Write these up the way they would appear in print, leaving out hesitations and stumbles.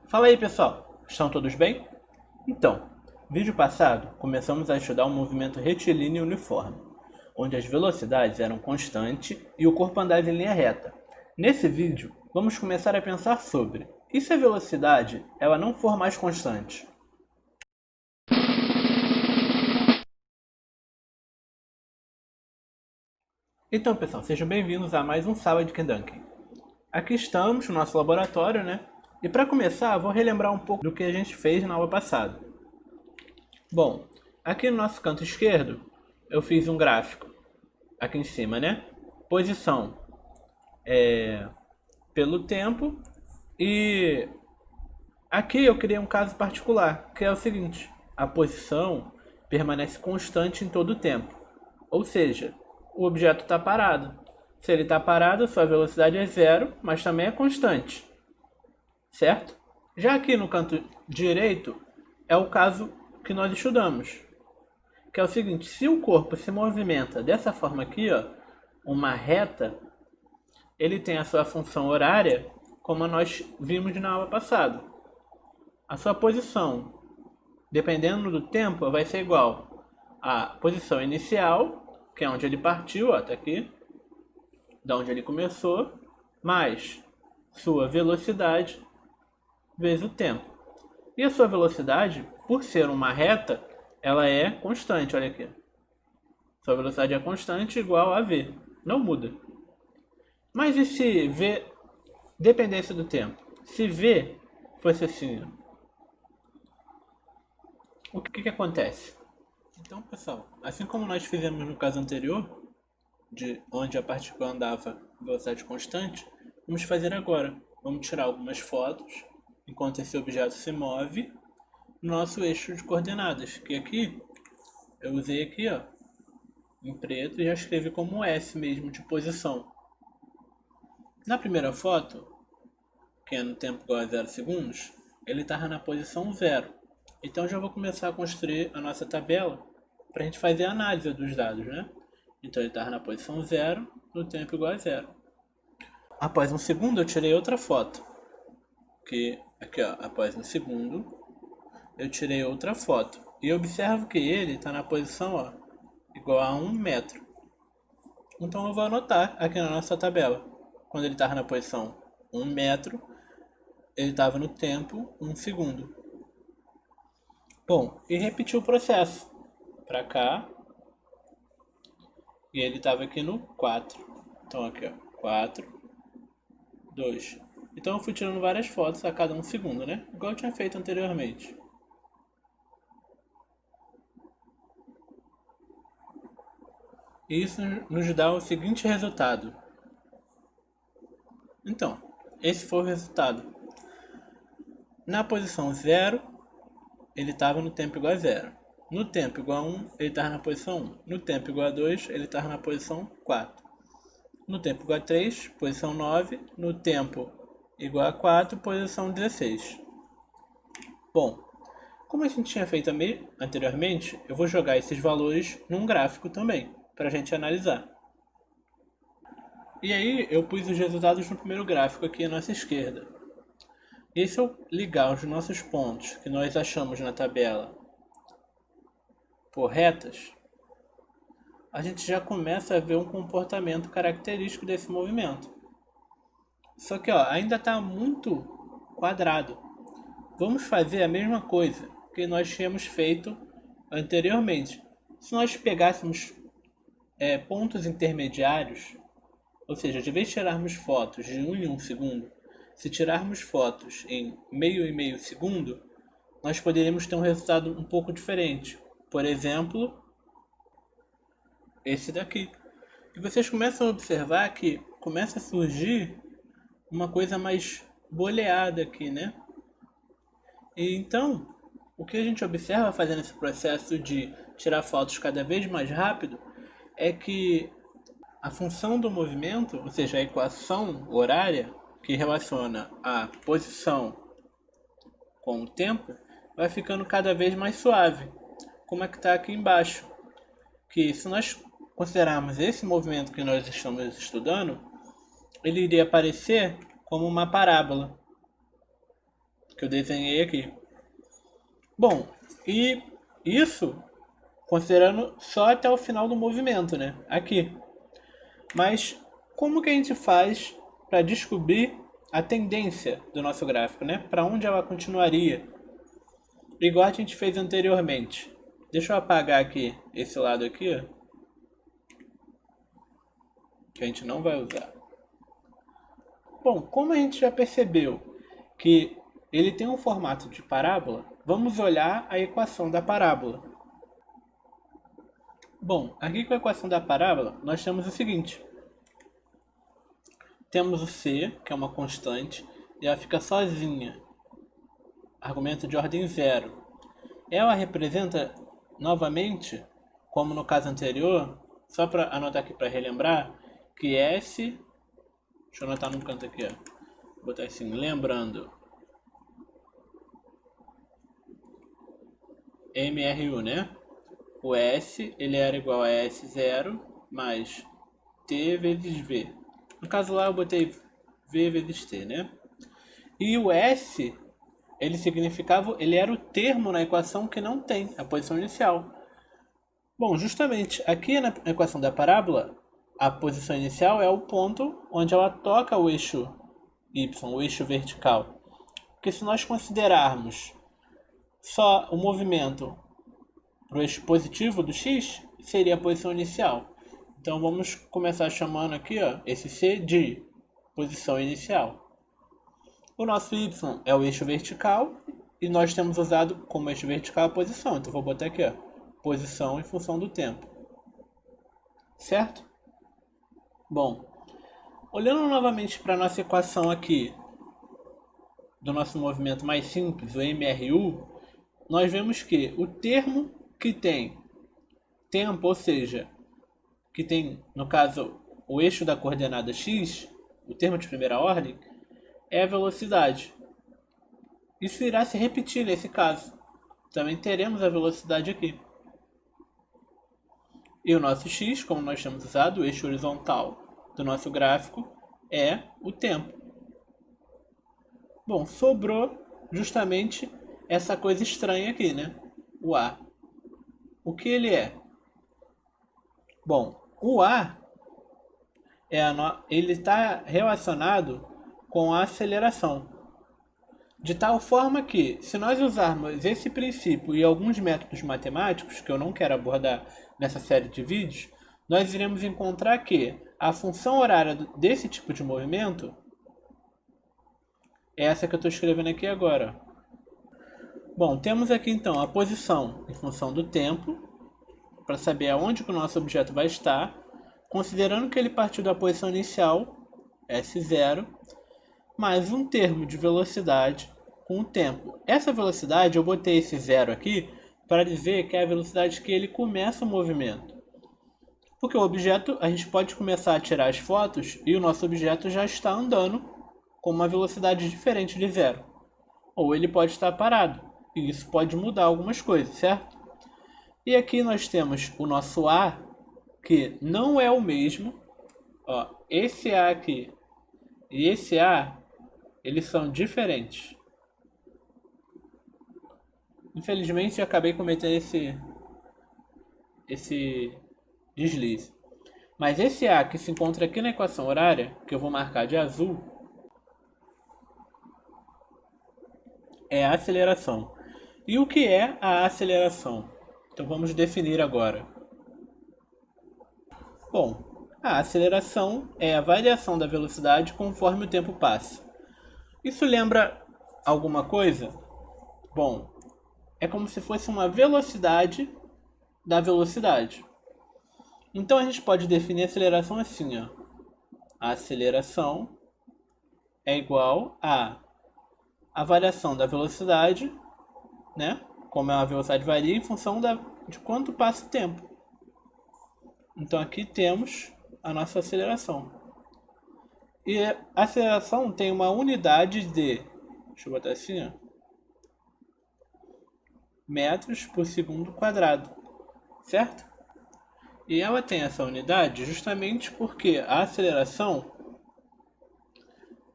Fala aí pessoal, estão todos bem? Então, vídeo passado começamos a estudar o movimento retilíneo uniforme, onde as velocidades eram constantes e o corpo andava em linha reta. Nesse vídeo, vamos começar a pensar sobre, e se a velocidade ela não for mais constante? Então pessoal, sejam bem-vindos a mais um Sala de Kentucky. Aqui estamos no nosso laboratório, né? E para começar, vou relembrar um pouco do que a gente fez na aula passada. Bom, aqui no nosso canto esquerdo, eu fiz um gráfico, aqui em cima, né? Posição pelo tempo, e aqui eu criei um caso particular, que é o seguinte: a posição permanece constante em todo o tempo, ou seja, o objeto está parado. Se ele está parado, sua velocidade é zero, mas também é constante, certo? Já aqui no canto direito é o caso que nós estudamos, que é o seguinte: se o corpo se movimenta dessa forma aqui, ó, uma reta, ele tem a sua função horária, como nós vimos na aula passada. A sua posição, dependendo do tempo, vai ser igual à posição inicial, que é onde ele partiu, ó, até aqui, da onde ele começou, mais sua velocidade vezes o tempo. E a sua velocidade, por ser uma reta, ela é constante, olha aqui. Sua velocidade é constante igual a v, não muda. Mas e se v dependesse do tempo? Se v fosse assim, o que acontece? Então, pessoal, assim como nós fizemos no caso anterior, de onde a partícula andava em velocidade constante, vamos fazer agora. Vamos tirar algumas fotos enquanto esse objeto se move no nosso eixo de coordenadas, que aqui eu usei aqui, ó, em preto, e já escrevi como S mesmo, de posição. Na primeira foto, que é no tempo igual a 0 segundos, ele estava na posição 0. Então já vou começar a construir a nossa tabela para a gente fazer a análise dos dados, né? Então ele estava na posição 0, no tempo igual a 0. Após um segundo eu tirei outra foto, que aqui, ó, após um segundo eu tirei outra foto, e observo que ele está na posição, ó, igual a 1 metro. Então eu vou anotar aqui na nossa tabela. Quando ele estava na posição 1 metro, ele estava no tempo 1 segundo. Bom, e repetir o processo para cá, e ele estava aqui no 4. Então aqui, ó, 4, 2. Então eu fui tirando várias fotos a cada 1 segundo, né? Igual eu tinha feito anteriormente. E isso nos dá o seguinte resultado. Então, esse foi o resultado. Na posição 0, ele estava no tempo igual a 0. No tempo igual a 1, ele estava na posição 1. No tempo igual a 2, ele estava na posição 4. No tempo igual a 3, posição 9. No tempo igual a 4, posição 16. Bom, como a gente tinha feito anteriormente, eu vou jogar esses valores num gráfico também, para a gente analisar. E aí eu pus os resultados no primeiro gráfico aqui à nossa esquerda. E se eu ligar os nossos pontos que nós achamos na tabela por retas, a gente já começa a ver um comportamento característico desse movimento. Só que ó, ainda está muito quadrado. Vamos fazer a mesma coisa que nós tínhamos feito anteriormente. Se nós pegássemos pontos intermediários, ou seja, de vez de tirarmos fotos de 1 em 1 segundo, se tirarmos fotos em meio e meio segundo, nós poderíamos ter um resultado um pouco diferente. Por exemplo, esse daqui. E vocês começam a observar que começa a surgir uma coisa mais boleada aqui, né? E então, o que a gente observa fazendo esse processo de tirar fotos cada vez mais rápido é que a função do movimento, ou seja, a equação horária que relaciona a posição com o tempo, vai ficando cada vez mais suave, como é que está aqui embaixo. Que se nós considerarmos esse movimento que nós estamos estudando, ele iria aparecer como uma parábola. que eu desenhei aqui. Bom, e isso considerando só até o final do movimento, né? Aqui. Mas como que a gente faz para descobrir a tendência do nosso gráfico, né? Para onde ela continuaria? Igual a gente fez anteriormente. Deixa eu apagar aqui esse lado aqui, ó, que a gente não vai usar. Bom, como a gente já percebeu que ele tem um formato de parábola, vamos olhar a equação da parábola. Bom, aqui com a equação da parábola, nós temos o seguinte. Temos o C, que é uma constante, e ela fica sozinha. Argumento de ordem zero. Ela representa, novamente, como no caso anterior, só para anotar aqui para relembrar, que S... Deixa eu anotar num canto aqui, ó. Vou botar assim, lembrando. MRU, né? O S, ele era igual a S0 mais T vezes V. No caso lá eu botei V vezes T, né? E o S, ele era o termo na equação que não tem a posição inicial. Bom, justamente aqui na equação da parábola, a posição inicial é o ponto onde ela toca o eixo Y, o eixo vertical. Porque se nós considerarmos só o movimento para o eixo positivo do X, seria a posição inicial. Então vamos começar chamando aqui, ó, esse C de posição inicial. O nosso Y é o eixo vertical e nós temos usado como eixo vertical a posição. Então vou botar aqui, ó, posição em função do tempo. Certo? Bom, olhando novamente para a nossa equação aqui do nosso movimento mais simples, o MRU, nós vemos que o termo que tem tempo, ou seja, que tem, no caso, o eixo da coordenada x, o termo de primeira ordem, é a velocidade. Isso irá se repetir nesse caso. Também teremos a velocidade aqui. E o nosso x, como nós temos usado, o eixo horizontal do nosso gráfico, é o tempo. Bom, sobrou justamente essa coisa estranha aqui, né? O A. O que ele é? Bom, o A ele está relacionado com a aceleração. De tal forma que, se nós usarmos esse princípio e alguns métodos matemáticos, que eu não quero abordar nessa série de vídeos, nós iremos encontrar que a função horária desse tipo de movimento é essa que eu estou escrevendo aqui agora. Bom, temos aqui então a posição em função do tempo, para saber aonde que o nosso objeto vai estar, considerando que ele partiu da posição inicial, S0, mais um termo de velocidade com o tempo. Essa velocidade, eu botei esse zero aqui para dizer que é a velocidade que ele começa o movimento. Porque o objeto, a gente pode começar a tirar as fotos e o nosso objeto já está andando com uma velocidade diferente de zero. Ou ele pode estar parado, e isso pode mudar algumas coisas, certo? E aqui nós temos o nosso A, que não é o mesmo. Ó, esse A aqui e esse A, eles são diferentes. Infelizmente eu acabei cometendo esse deslize. Mas esse A que se encontra aqui na equação horária, que eu vou marcar de azul, é a aceleração. E o que é a aceleração? Então vamos definir agora. Bom, a aceleração é a variação da velocidade conforme o tempo passa. Isso lembra alguma coisa? Bom, é como se fosse uma velocidade da velocidade. Então a gente pode definir a aceleração assim, ó. A aceleração é igual a variação da velocidade, né? Como a velocidade varia em função de quanto passa o tempo. Então aqui temos a nossa aceleração. E a aceleração tem uma unidade de, deixa eu botar assim, ó, metros por segundo quadrado, certo? E ela tem essa unidade justamente porque a aceleração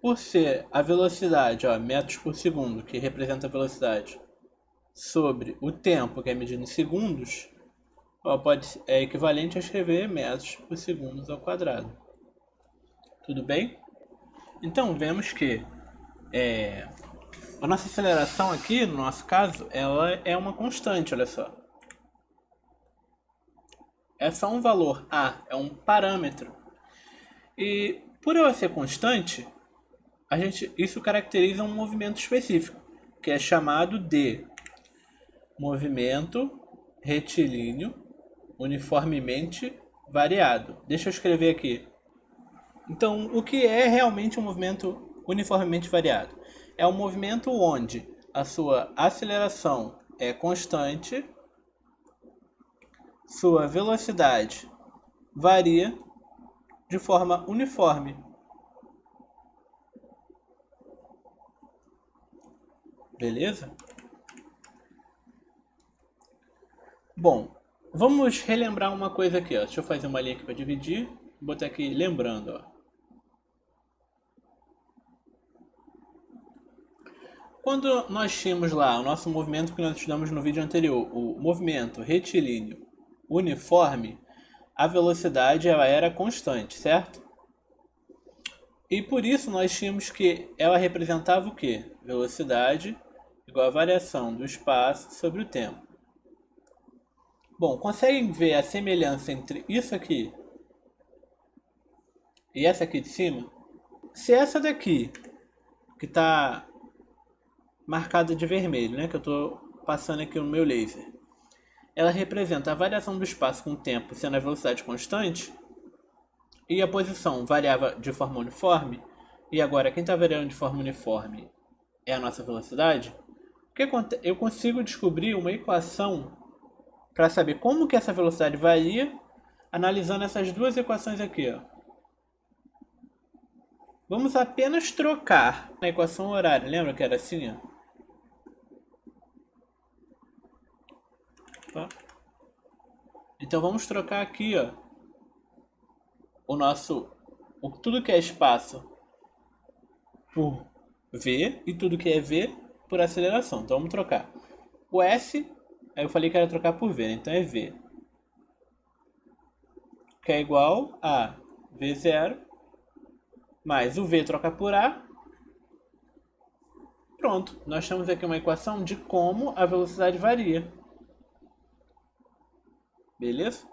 Por ser a velocidade, ó, metros por segundo, que representa a velocidade, sobre o tempo, que é medido em segundos, ó, é equivalente a escrever metros por segundo ao quadrado. Tudo bem? Então, vemos que a nossa aceleração aqui, no nosso caso, ela é uma constante, olha só. É só um valor, A, é um parâmetro. E por ela ser constante, isso caracteriza um movimento específico, que é chamado de movimento retilíneo uniformemente variado. Deixa eu escrever aqui. Então, o que é realmente um movimento uniformemente variado? É um movimento onde a sua aceleração é constante, sua velocidade varia de forma uniforme. Beleza? Bom, vamos relembrar uma coisa aqui, ó. Deixa eu fazer uma linha aqui para dividir. Vou botar aqui lembrando, ó. Quando nós tínhamos lá o nosso movimento que nós estudamos no vídeo anterior, o movimento retilíneo uniforme, a velocidade ela era constante, certo? E por isso nós tínhamos que ela representava o quê? Velocidade igual a variação do espaço sobre o tempo. Bom, conseguem ver a semelhança entre isso aqui e essa aqui de cima? Se essa daqui, que está marcada de vermelho, né, que eu estou passando aqui no meu laser, ela representa a variação do espaço com o tempo sendo a velocidade constante, e a posição variava de forma uniforme, e agora quem está variando de forma uniforme é a nossa velocidade, eu consigo descobrir uma equação para saber como que essa velocidade varia, analisando essas duas equações aqui, ó. Vamos apenas trocar na equação horária, lembra que era assim, ó? Tá? Então vamos trocar aqui, ó, tudo que é espaço por v e tudo que é v por aceleração. Então vamos trocar. O s, aí eu falei que era trocar por v, né? Então é v, que é igual a v0 mais o v trocar por a. Pronto, nós temos aqui uma equação de como a velocidade varia. Beleza?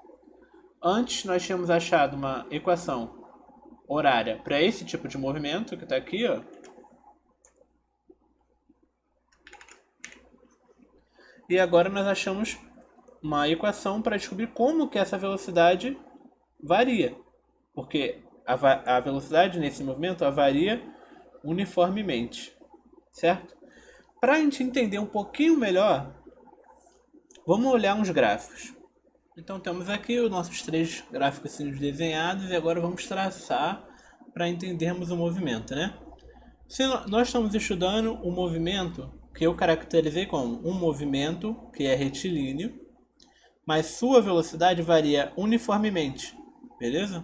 Antes nós tínhamos achado uma equação horária para esse tipo de movimento que está aqui, ó. E agora nós achamos uma equação para descobrir como que essa velocidade varia. Porque a velocidade nesse movimento varia uniformemente, certo? Para a gente entender um pouquinho melhor, vamos olhar uns gráficos. Então temos aqui os nossos 3 gráficos desenhados e agora vamos traçar para entendermos o movimento, né? Se nós estamos estudando o movimento que eu caracterizei como um movimento que é retilíneo, mas sua velocidade varia uniformemente, beleza?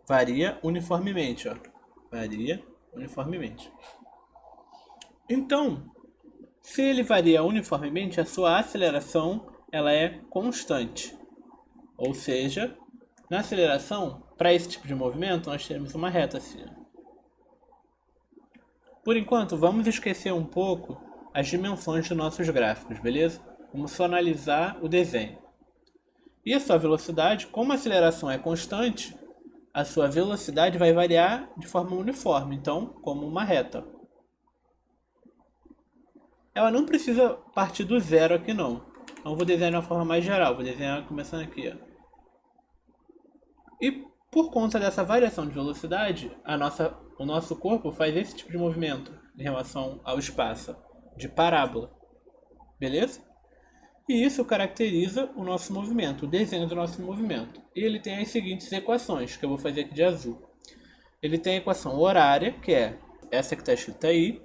Varia uniformemente, ó. Varia uniformemente. Então, se ele varia uniformemente, a sua aceleração ela é constante. Ou seja, na aceleração, para esse tipo de movimento, nós temos uma reta assim. Por enquanto, vamos esquecer um pouco as dimensões dos nossos gráficos, beleza? Vamos só analisar o desenho. E a sua velocidade, como a aceleração é constante, a sua velocidade vai variar de forma uniforme, então, como uma reta. Ela não precisa partir do zero aqui não. Então vou desenhar de uma forma mais geral, vou desenhar começando aqui, ó. E por conta dessa variação de velocidade, o nosso corpo faz esse tipo de movimento em relação ao espaço, de parábola. Beleza? E isso caracteriza o nosso movimento, o desenho do nosso movimento. E ele tem as seguintes equações, que eu vou fazer aqui de azul. Ele tem a equação horária, que é essa que está escrita aí.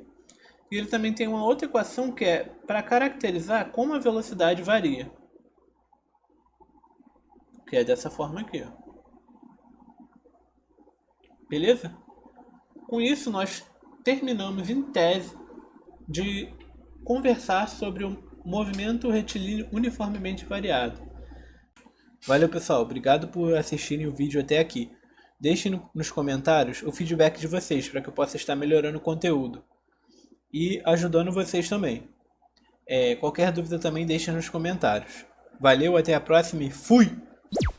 E ele também tem uma outra equação que é para caracterizar como a velocidade varia. Que é dessa forma aqui, ó. Beleza? Com isso, nós terminamos, em tese, de conversar sobre o movimento retilíneo uniformemente variado. Valeu, pessoal. Obrigado por assistirem o vídeo até aqui. Deixem nos comentários o feedback de vocês para que eu possa estar melhorando o conteúdo e ajudando vocês também. Qualquer dúvida também deixem nos comentários. Valeu, até a próxima e fui!